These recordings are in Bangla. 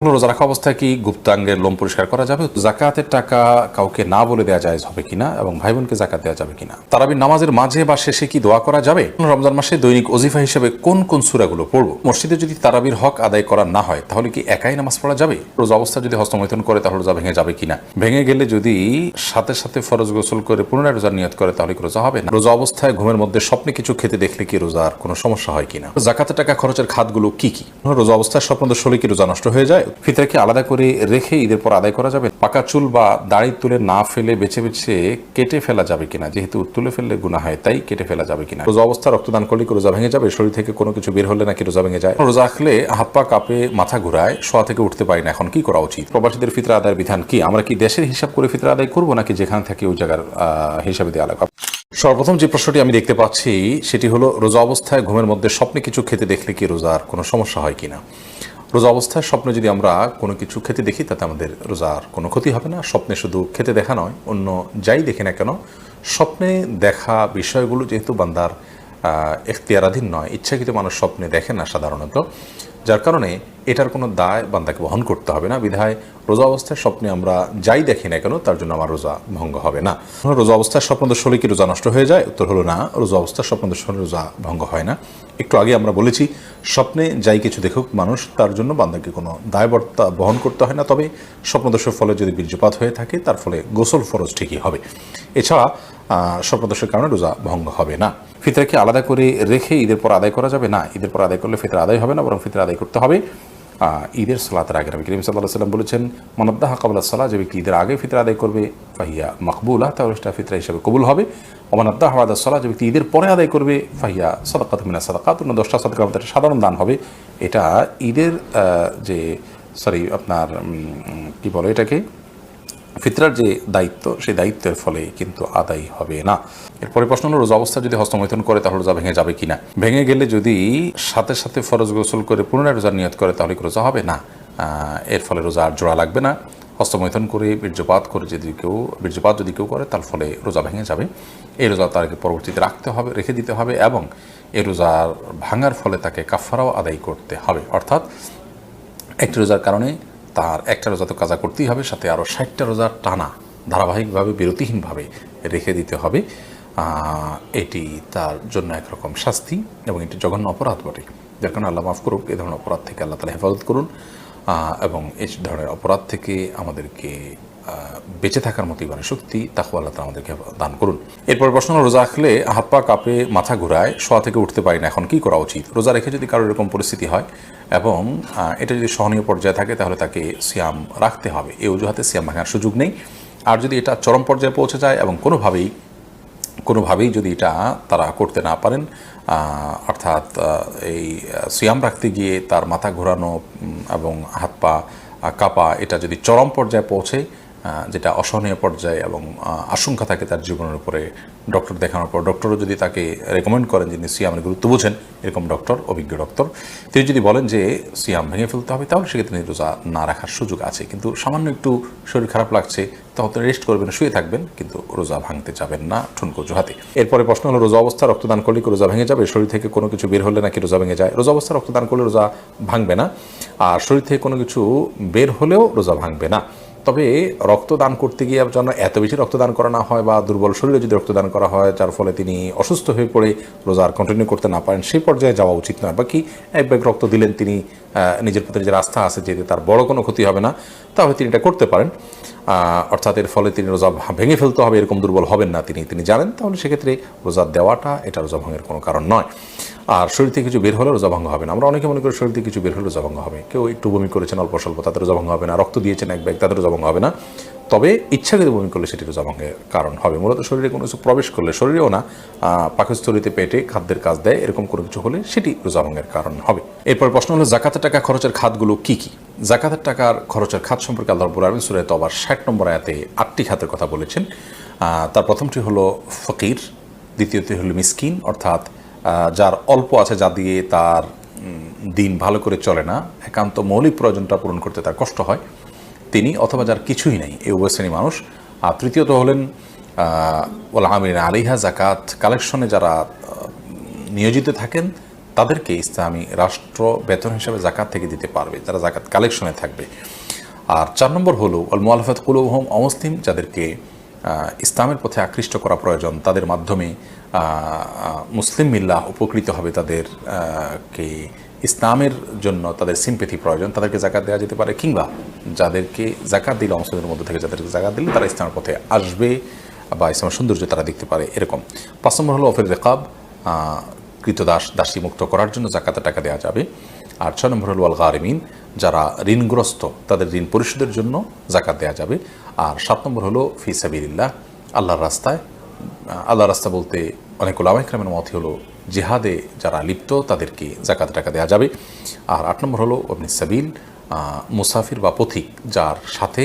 রোজা রাখা অবস্থায় কি গুপ্তাঙ্গের লোম পরিষ্কার করা যাবে? জাকাতের টাকা কাউকে না বলে দেওয়া যায় হবে কিনা এবং ভাই বোনকে জাকাত দেওয়া যাবে কিনা? তারাবির নামাজের মাঝে বা শেষে কি দোয়া করা যাবে? রমজান মাসে দৈনিক ওজিফা হিসেবে কোন কোন সূরাগুলো পড়বো? মসজিদে যদি তারাবির হক আদায় করা না হয় তাহলে কি একাই নামাজ পড়া যাবে? রোজা অবস্থা যদি হস্তমৈথুন করে তাহলে রোজা ভেঙে যাবে কিনা? ভেঙে গেলে যদি সাথে সাথে ফরজ গোসল করে পুনরায় রোজার নিয়ত করে তাহলে কি রোজা হবে না? রোজা অবস্থায় ঘুমের মধ্যে স্বপ্নে কিছু খেতে দেখলে কি রোজার কোনো সমস্যা হয় কিনা? জাকাতের টাকা খরচের খাতগুলো কি কি? রোজা অবস্থায় স্বপ্নদোষ কি রোজা নষ্ট হয়ে যায়? ফিতরা কি আলাদা করে রেখে ঈদের পর আদায় করা যাবে? পাকা চুল বা দাড়ি তুলে না ফেলে বেছে বেছে কেটে ফেলা যাবে কিনা? যেহেতু তুলে ফেললে গুনাহ হয় তাই কেটে ফেলা যাবে কিনা? রোজা অবস্থা রক্তদান করলে কি রোজা ভেঙে যাবে? শরীর থেকে কোনো কিছু বের হলে নাকি রোজা ভেঙে যায়? রোজা রাখলে হাত পা কাঁপে, মাথা ঘুরায়, শোয়া থেকে উঠতে পারি না, এখন কি করা উচিত? প্রবাসীদের ফিতরা আদায়ের বিধান কি? আমরা কি দেশের হিসাব করে ফিতরা আদায় করবো নাকি যেখানে থাকি ওই জায়গার হিসাবে দিয়ে আলাদা? সর্বপ্রথম যে প্রশ্নটি আমি দেখতে পাচ্ছি সেটি হলো, রোজা অবস্থায় ঘুমের মধ্যে স্বপ্নে কিছু খেতে দেখলে কি রোজার কোনো সমস্যা হয় কিনা? রোজা অবস্থায় স্বপ্নে যদি আমরা কোনো কিছু খেতে দেখি তাতে আমাদের রোজার কোনো ক্ষতি হবে না। স্বপ্নে শুধু খেতে দেখা নয়, অন্য যাই দেখি না কেন, স্বপ্নে দেখা বিষয়গুলো যেহেতু বান্দার এখতিয়ারাধীন নয়, ইচ্ছাকৃত মানুষ স্বপ্নে দেখে না সাধারণত, যার কারণে এটার কোনো দায় বান্দাকে বহন করতে হবে না। বিধায় রোজা অবস্থায় স্বপ্নে আমরা যাই দেখি না কেন তার জন্য আমার রোজা ভঙ্গ হবে না। রোজা অবস্থায় স্বপ্নদোষ হলে কি রোজা নষ্ট হয়ে যায়? উত্তর হলো না, রোজা অবস্থায় স্বপ্নদোষ হলে রোজা ভঙ্গ হয় না। একটু আগে আমরা বলেছি, স্বপ্নে যাই কিছু দেখুক মানুষ, তার জন্য বান্দাকে কোনো দায়বর্তা বহন করতে হয় না। তবে স্বপ্নদোষের ফলে যদি বীর্যপাত হয়ে থাকে তার ফলে গোসল ফরজ ঠিকই হবে। এছাড়া স্বপ্নদোষের কারণে রোজা ভঙ্গ হবে না। ফিতরা কি আলাদা করে রেখে ঈদের পর আদায় করা যাবে? না, ঈদের পর আদায় করলে ফিতরা আদায় হবে না, বরং ফিতরা আদায় করতে হবে ঈদের সালাতের আগে। নবী করিম সাল্লাল্লাহু আলাইহি ওয়াসাল্লাম বলেছেন, মানদ্দাহা ক্বাবলা সালাহ, যে ব্যক্তি ঈদের আগে ফিতরা আদায় করবে ফাহিয়া মাকবুলা, তাহলে সেটা ফিতরা হিসেবে কবুল হবে। ওমানদ্দাহা বাদা সালাহ, যে ব্যক্তি ঈদের পরে আদায় করবে ফাহিয়া সাদাকাতুম মিনাস সাদাকাত, অন্য 10টা সাদাকার মধ্যে সাধারণ দান হবে। এটা ঈদের আপনার কি বলে এটাকে, ফিতরার যে দায়িত্ব, সেই দায়িত্বের ফলে কিন্তু আদায় হবে না। এরপরে প্রশ্ন হলো, রোজা অবস্থা যদি হস্তমৈথুন করে তাহলে রোজা ভেঙে যাবে কিনা? ভেঙে গেলে যদি সাথে সাথে ফরজ গোসল করে পুনরায় রোজার নিয়ত করে তাহলে কি রোজা হবে না? এর ফলে রোজা আর জোড়া লাগবে না। হস্তমৈথুন করে বীর্যপাত যদি কেউ করে তার ফলে রোজা ভেঙে যাবে। এই রোজা তাকে পরবর্তীতে রেখে দিতে হবে এবং এই রোজার ভাঙার ফলে তাকে কাফারাও আদায় করতে হবে। অর্থাৎ একটি রোজার কারণে তার একটা রোজা তো কাজা করতেই হবে, সাথে আরও 60টা রোজার টানা ধারাবাহিকভাবে বিরতিহীনভাবে রেখে দিতে হবে। এটি তার জন্য একরকম শাস্তি এবং এটি জঘন্য অপরাধ বটে, যার কারণে আল্লাহ মাফ করুক। এ ধরনের অপরাধ থেকে আল্লাহ তাআলা হেফাজত করুন এবং এই ধরনের অপরাধ থেকে আমাদেরকে বেঁচে থাকার মতো ইমানের শক্তি তাকওয়া আল্লাহ তাআলা আমাদেরকে দান করুন। এরপর প্রশ্ন হলো, রোজা রাখলে হাত পা কাঁপে, মাথা ঘুরায়, শোয়া থেকে উঠতে পারি না, এখন কি করা উচিত? রোজা রেখে যদি কারোর এরকম পরিস্থিতি হয় এবং এটা যদি সহনীয় পর্যায়ে থাকে তাহলে তাকে সিয়াম রাখতে হবে। এই অজুহাতে সিয়াম ভাঙার সুযোগ নেই। আর যদি এটা চরম পর্যায়ে পৌঁছে যায় এবং কোনোভাবেই যদি এটা তারা করতে না পারেন, অর্থাৎ এই সিয়াম রাখতে গিয়ে তার মাথা ঘোরানো এবং হাত পা কাঁপা, এটা যদি চরম পর্যায়ে পৌঁছে, যেটা অসহনীয় পর্যায়ে এবং আশঙ্কা থাকে তার জীবনের উপরে, ডক্টর দেখানোর পর ডক্টরও যদি তাকে রেকমেন্ড করেন, যিনি সিয়ামের গুরুত্ব বুঝেন, এরকম ডক্টর, অভিজ্ঞ ডক্টর, তিনি যদি বলেন যে সিয়াম ভেঙে ফেলতে হবে, তাহলে সেক্ষেত্রে রোজা না রাখার সুযোগ আছে। কিন্তু সামান্য একটু শরীর খারাপ লাগছে, তখন রেস্ট করবেন, শুয়ে থাকবেন, কিন্তু রোজা ভাঙতে যাবেন না ঠুনকো অজুহাতে। এরপরে প্রশ্ন হলো, রোজা অবস্থা রক্তদান করলে কি রোজা ভেঙে যাবে? শরীর থেকে কোনো কিছু বের হলে নাকি রোজা ভেঙে যায়? রোজা অবস্থা রক্তদান করলে রোজা ভাঙবে না, আর শরীর থেকে কোনো কিছু বের হলেও রোজা ভাঙবে না। তবে রক্তদান করতে গিয়ে যেন এত বেশি রক্তদান করা না হয় বা দুর্বল শরীরে যদি রক্তদান করা হয় যার ফলে তিনি অসুস্থ হয়ে পড়ে রোজা আর কন্টিনিউ করতে না পারেন, সেই পর্যায়ে যাওয়া উচিত নয়। বাকি এক ব্যাগ রক্ত দিলেন, তিনি নিজের প্রতি নিজের আস্থা আছে যে তার বড় কোনো ক্ষতি হবে না, তাহলে তিনি এটা করতে পারেন। অর্থাৎ এর ফলে তিনি রোজা ভেঙে ফেলতে হবে এরকম দুর্বল হবেন না তিনি জানেন, তাহলে সেক্ষেত্রে রোজা দেওয়াটা এটা রোজা ভঙ্গের কোনো কারণ নয়। আর শরীর থেকে কিছু বের হলে রোজা ভঙ্গ হবে না। আমরা অনেকে মনে করি শরীর থেকে কিছু বের হলে রোজা ভঙ্গ হবে। কেউ একটু বমি করেছেন অল্প স্বল্প, তাদের রোজা ভঙ্গ হবে না। রক্ত দিয়েছেন এক ব্যাগ, তাদের রোজা ভঙ্গ হবে না। তবে ইচ্ছাকৃত বমি করলে সেটি রোজা ভঙ্গের কারণ হবে। মূলত শরীরে কোনো কিছু প্রবেশ করলে, শরীরেও না, পাকস্থলীতে, পেটে খাদ্যের কাজ দেয়, এরকম কোনো কিছু হলে সেটি রোজা ভঙ্গের কারণ হবে। এরপর প্রশ্ন হলো, জাকাতের টাকা খরচের খাতগুলো কি কি? জাকাতের টাকার খরচের খাত সম্পর্কে আল্লাহ রাব্বুল আলামিন সূরা তাওবার 60 নম্বর আয়াতে 8টি খাতের কথা বলেছেন। তার প্রথমটি হলো ফকির, দ্বিতীয়টি হলো মিসকিন, অর্থাৎ যার অল্প আছে, যা দিয়ে তার দিন ভালো করে চলে না, একান্ত মৌলিক প্রয়োজনটা পূরণ করতে তার কষ্ট হয়, তিনি, অথবা যার কিছুই নেই, এই উভয় শ্রেণী মানুষ। আর তৃতীয়ত হলেন ওয়াল আমিলিনা আলাইহা, জাকাত কালেকশনে যারা নিয়োজিত থাকেন তাদেরকে ইসলামী রাষ্ট্র বেতন হিসাবে জাকাত থেকে দিতে পারবে, যারা জাকাত কালেকশনে থাকবে। আর 4 নম্বর হলো আল মুআল্লাফাত কুলুবুহুম, অমুসলিম যাদেরকে ইসলামের পথে আকৃষ্ট করা প্রয়োজন, তাদের মাধ্যমে মুসলিম মিল্লাহ উপকৃত হবে, তাদেরকে ইসলামের জন্য তাদের সিম্পেথি প্রয়োজন, তাদেরকে জাকাত দেওয়া যেতে পারে। কিংবা যাদেরকে জাকাত দিলে, অমুসলিমদের মধ্যে থেকে যাদেরকে জাকাত দিলে তারা ইসলামের পথে আসবে বা ইসলামের সৌন্দর্য তারা দেখতে পারে, এরকম। 5 নম্বর হলো অফির রেকাব, কৃতদাস দাসী মুক্ত করার জন্য জাকাতের টাকা দেওয়া যাবে। আর 6 নম্বর হলো আল গারিমিন, যারা ঋণগ্রস্ত তাদের ঋণ পরিশোধের জন্য জাকাত দেওয়া যাবে। আর 7 নম্বর হলো ফি সাবিলিল্লাহ, আল্লাহর রাস্তায়। আল্লাহর রাস্তা বলতে অনেক উলামায়ে কেরামের মত হলো জিহাদে যারা লিপ্ত তাদেরকে জাকাত টাকা দেওয়া যাবে। আর 8 নম্বর হলো ইবনে সাবিল, মুসাফির বা পথিক, যার সাথে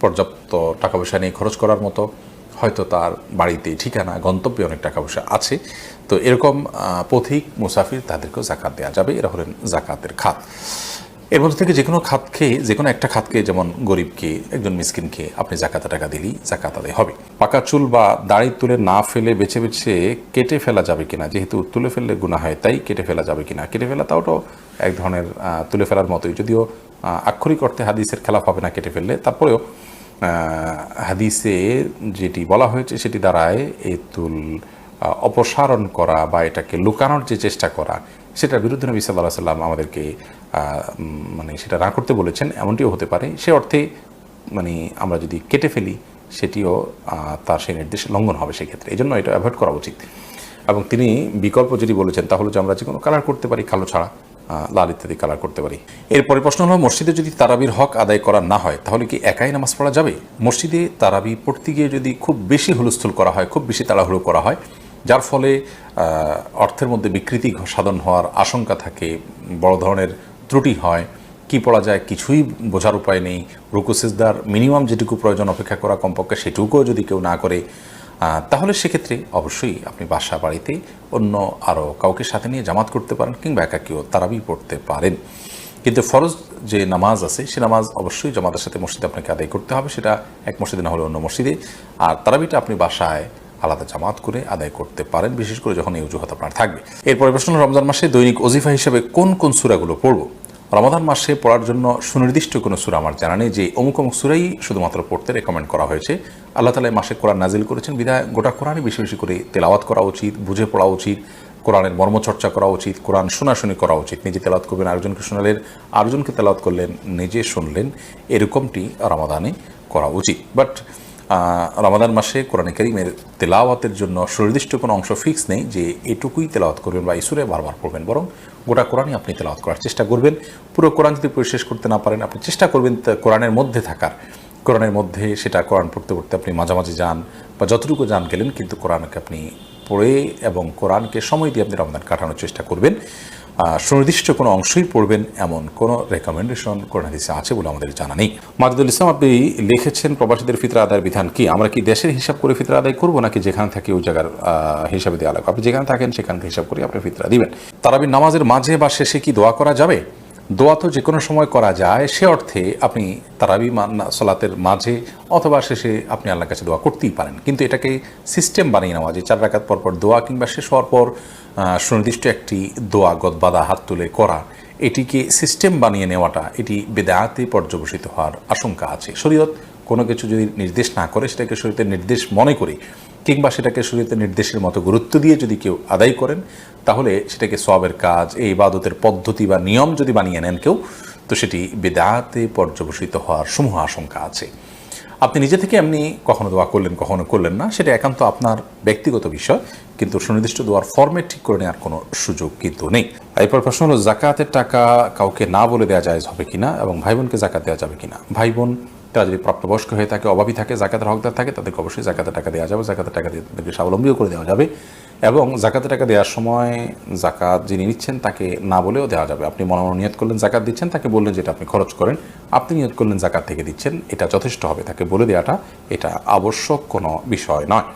পর্যাপ্ত টাকা পয়সা নিয়ে খরচ করার মতো, হয়তো তার বাড়িতে ঠিকানা গন্তব্যে অনেক টাকা পয়সা আছে, তো এরকম পথিক মুসাফির তাদেরকেও জাকাত দেওয়া যাবে। এরা হলেন জাকাতের খাত। এর মধ্যে থেকে যে কোনো একটা খাতকে, যেমন গরিবকে, একজন মিসকিনকে আপনি জাকাতে টাকা দিলেই জাকাত আদায় হবে। পাকা চুল বা দাড়ি তুলে না ফেলে বেছে বেছে কেটে ফেলা যাবে কিনা, যেহেতু তুলে ফেললে গুনাহ হয় তাই কেটে ফেলা যাবে কিনা। কেটে ফেলা তাওটাও এক ধরনের তুলে ফেলার মতোই, যদিও আক্ষরিক অর্থে হাদিসের খেলাফ হবে না কেটে ফেললে, তারপরেও হাদিসে যেটি বলা হয়েছে সেটি দ্বারায় এই চুল অপসারণ করা বা এটাকে লুকানোর যে চেষ্টা করা, সেটার বিরুদ্ধে নবী সাল্লাল্লাহু আলাইহি ওয়াসাল্লাম আমাদেরকে মানে সেটা না করতে বলেছেন, এমনটিও হতে পারে। সে অর্থে মানে আমরা যদি কেটে ফেলি সেটিও তার সেই নির্দেশ লঙ্ঘন হবে সেক্ষেত্রে, এই জন্য এটা অ্যাভয়েড করা উচিত। এবং তিনি বিকল্প যেটি বলেছেন তা হলো যে আমরা যে কোনো কালার করতে পারি, কালো ছাড়া লাল ইত্যাদি কালার করতে পারি। এরপরে প্রশ্ন হলো, মসজিদে যদি তারাবির হক আদায় করা না হয় তাহলে কি একাই নামাজ পড়া যাবে? মসজিদে তারাবি পড়তে গিয়ে যদি খুব বেশি হুলস্থুল করা হয়, খুব বেশি তাড়াহুড়ো করা হয়, যার ফলে অর্থের মধ্যে বিকৃতি সাধন হওয়ার আশঙ্কা থাকে, বড় ধরনের ত্রুটি হয়, কি পড়া যায় কিছুই বোঝার উপায় নেই, রুকু সিজদার মিনিমাম যেটুকু প্রয়োজন অপেক্ষা করা কমপক্ষে সেটুকুও যদি কেউ না করে, তাহলে সেক্ষেত্রে অবশ্যই আপনি বাসা বাড়িতে অন্য আরও কাউকে সাথে নিয়ে জামাত করতে পারেন, কিংবা একাকিও তারাবি পড়তে পারেন। কিন্তু ফরজ যে নামাজ আছে সে নামাজ অবশ্যই জামাতের সাথে মসজিদে আপনাকে আদায় করতে হবে, সেটা এক মসজিদে না হলে অন্য মসজিদে। আর তারাবিটা আপনি বাসায় আলাদা জামাত করে আদায় করতে পারেন, বিশেষ করে যখন এই অজুহাত আপনার থাকবে। এরপরে প্রশ্ন, রমজান মাসে দৈনিক ওজিফা হিসেবে কোন কোন সূরাগুলো পড়ব? রমাদান মাসে পড়ার জন্য সুনির্দিষ্ট কোনো সূরা আমার জানা নেই যে অমুক অমুক সূরাই শুধুমাত্র পড়তে রেকমেন্ড করা হয়েছে। আল্লাহ তাআলা মাসে কোরআন নাজিল করেছেন বিধায় গোটা কোরআনই বেশি বেশি করে তেলাওয়াত করা উচিত, বুঝে পড়া উচিত, কোরআনের মর্মচর্চা করা উচিত, কোরআন শোনাশুনি করা উচিত। নিজে তেলাওয়াত করবেন, আরেকজনকে শোনালেন, আরেকজনকে তেলাওয়াত করলেন, নিজে শুনলেন, এরকমটি রমাদানে করা উচিত। বাট রমাদান মাসে কোরআনে কারীমের তেলাওয়াতের জন্য সুনির্দিষ্ট কোনো অংশ ফিক্স নেই যে এটুকুই তেলাওয়াত করবেন বা এই সূরা বারবার পড়বেন, বরং গোটা কোরআনই আপনি তেলাওয়াত করার চেষ্টা করবেন। পুরো কোরআন যদি পড়ে শেষ করতে না পারেন, আপনি চেষ্টা করবেন কোরআনের মধ্যে থাকার, কোরআনের মধ্যে সেটা কোরআন পড়তে পড়তে আপনি মাঝামাঝি যান বা যতটুকু যান গেলেন, কিন্তু কোরআনকে আপনি পড়ে এবং কোরআনকে সময় দিয়ে আপনি রমজান কাটানোর চেষ্টা করবেন। সুনির্দিষ্ট কোনো অংশই পড়বেন এমন কোনো রেকমেন্ডেশন কোরআন হাদিসে আছে বলে আমাদের জানা নেই। মাজেদুল ইসলাম আপনি লিখেছেন, প্রবাসীদের ফিতরা আদায়ের বিধান কি? আমরা কি দেশের হিসাব করে ফিতরা আদায় করবো, নাকি যেখানে থাকি ওই জায়গার হিসাবে দেওয়া লাগবে? আপনি যেখানে থাকেন সেখানকে হিসাব করে আপনি ফিতরা দিবেন। তারাবির নামাজের মাঝে বা শেষে কি দোয়া করা যাবে? দোয়া তো যে কোনো সময় করা যায়, সে অর্থে আপনি তারাবি সালাতের মাঝে অথবা শেষে আপনি আল্লাহর কাছে দোয়া করতেই পারেন, কিন্তু এটাকে সিস্টেম বানিয়ে নেওয়া, যে 4 রাকাত পর পর দোয়া কিংবা শেষ হওয়ার পর সুনির্দিষ্ট একটি দোয়া গদবাদা হাত তুলে করা, এটিকে সিস্টেম বানিয়ে নেওয়াটা, এটি বেদাতে পর্যবসিত হওয়ার আশঙ্কা আছে। শরীয়ত কোনো কিছু যদি নির্দেশ না করে, সেটাকে শরীয়তের নির্দেশ মনে করে কিংবা সেটাকে শরীয়তের নির্দেশের মতো গুরুত্ব দিয়ে যদি কেউ আদায় করেন, তাহলে সেটাকে সওয়াবের কাজ, এই ইবাদতের পদ্ধতি বা নিয়ম যদি বানিয়ে নেন কেউ, তো সেটি বেদাতে পর্যবসিত হওয়ার সমূহ আশঙ্কা আছে। আপনি নিজে থেকে এমনি কখনো দোয়া করলেন, কখনো করলেন না, সেটা একান্ত আপনার ব্যক্তিগত বিষয়, কিন্তু সুনির্দিষ্ট দোয়ার ফরম্যাট ঠিক করে নেওয়ার কোনো সুযোগ কিন্তু নেই। এরপর প্রশ্ন হলো, জাকাতের টাকা কাউকে না বলে দেওয়া যায় হবে কিনা, এবং ভাই বোনকে জাকাত দেওয়া যাবে কিনা? ভাই বোন তারা যদি প্রাপ্তবয়স্ক হয়ে থাকে, অভাবী থাকে, জাকাতের হকদার থাকে, তাদেরকে অবশ্যই জাকাতের টাকা দেওয়া যাবে, জাকাতের টাকা দিয়ে তাদেরকে স্বাবলম্বীও করে দেওয়া যাবে। এবং জাকাতের টাকা দেওয়ার সময় জাকাত যিনি নিচ্ছেন তাকে না বলেও দেওয়া যাবে। আপনি মনে মনে নিয়ত করলেন জাকাত দিচ্ছেন, তাকে বললেন যেটা আপনি খরচ করেন, আপনি নিয়ত করলেন জাকাত থেকে দিচ্ছেন, এটা যথেষ্ট হবে। তাকে বলে দেওয়াটা এটা আবশ্যক কোনো বিষয় নয়।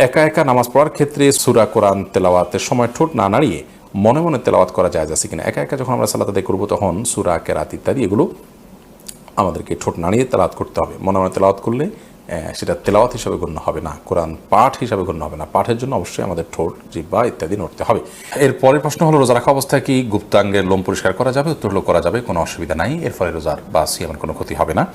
একা একা নামাজ পড়ার ক্ষেত্রে সূরা কোরআন তেলাওয়াতের সময় ঠোঁট না নাড়িয়ে মনে মনে তেলাওয়াত করা যায় আছে কিনা? একা একা যখন আমরা সালাত আদায় করবো, তখন সূরা, কেরাত ইত্যাদি এগুলো আমাদেরকে ঠোঁট নাড়িয়ে তেলাওয়াত করতে হবে। মনে মনে তেলাওয়াত করলে সেটা তেলাওয়াত হিসাবে গণ্য হবে না, কোরআন পাঠ হিসাবে গণ্য হবে না। পাঠের জন্য অবশ্যই আমাদের ঠোঁট, জিহ্বা ইত্যাদি নড়তে হবে। এর পরের প্রশ্ন হলো, রোজা রাখা অবস্থায় কি গুপ্তাঙ্গের লোম পরিষ্কার করা যাবে? উত্তর হলো করা যাবে, কোনো অসুবিধা নাই, এর ফলে রোজার বা সিয়ামের কোনো ক্ষতি হবে না।